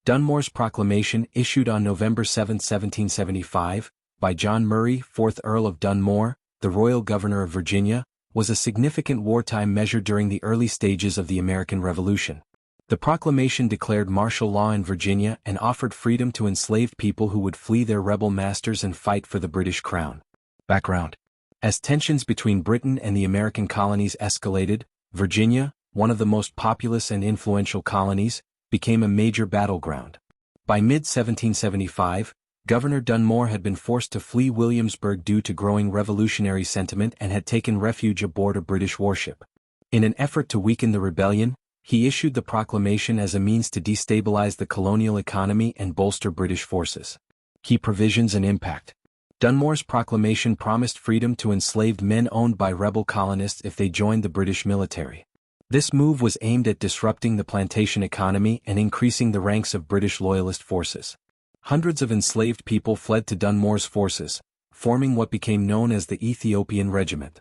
Dunmore's Proclamation, issued on November 7, 1775, by John Murray, 4th Earl of Dunmore, the Royal Governor of Virginia, was a significant wartime measure during the early stages of the American Revolution. The proclamation declared martial law in Virginia and offered freedom to enslaved people who would flee their rebel masters and fight for the British crown. Background: as tensions between Britain and the American colonies escalated, Virginia, one of the most populous and influential colonies, became a major battleground. By mid-1775, Governor Dunmore had been forced to flee Williamsburg due to growing revolutionary sentiment and had taken refuge aboard a British warship. In an effort to weaken the rebellion, he issued the proclamation as a means to destabilize the colonial economy and bolster British forces. Key provisions and impact. Dunmore's proclamation promised freedom to enslaved men owned by rebel colonists if they joined the British military. This move was aimed at disrupting the plantation economy and increasing the ranks of British Loyalist forces. Hundreds of enslaved people fled to Dunmore's forces, forming what became known as the Ethiopian Regiment.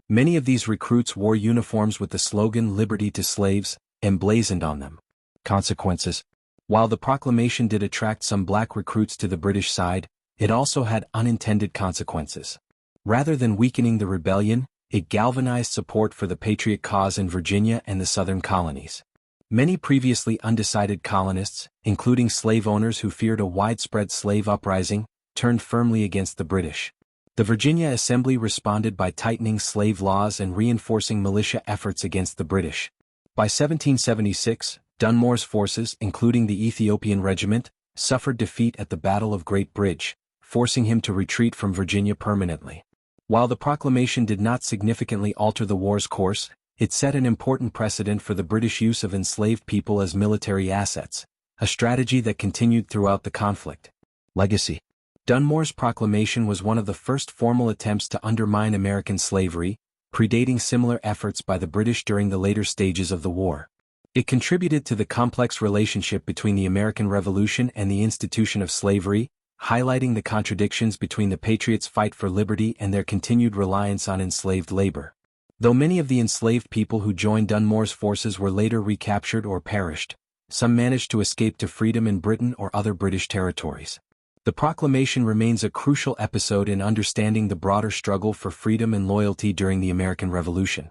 Many of these recruits wore uniforms with the slogan "Liberty to Slaves" emblazoned on them. Consequences. While the proclamation did attract some black recruits to the British side, it also had unintended consequences. Rather than weakening the rebellion, it galvanized support for the Patriot cause in Virginia and the Southern colonies. Many previously undecided colonists, including slave owners who feared a widespread slave uprising, turned firmly against the British. The Virginia Assembly responded by tightening slave laws and reinforcing militia efforts against the British. By 1776, Dunmore's forces, including the Ethiopian Regiment, suffered defeat at the Battle of Great Bridge, forcing him to retreat from Virginia permanently. While the proclamation did not significantly alter the war's course, it set an important precedent for the British use of enslaved people as military assets, a strategy that continued throughout the conflict. Legacy. Dunmore's proclamation was one of the first formal attempts to undermine American slavery, predating similar efforts by the British during the later stages of the war. It contributed to the complex relationship between the American Revolution and the institution of slavery, highlighting the contradictions between the Patriots' fight for liberty and their continued reliance on enslaved labor. Though many of the enslaved people who joined Dunmore's forces were later recaptured or perished, some managed to escape to freedom in Britain or other British territories. The proclamation remains a crucial episode in understanding the broader struggle for freedom and loyalty during the American Revolution.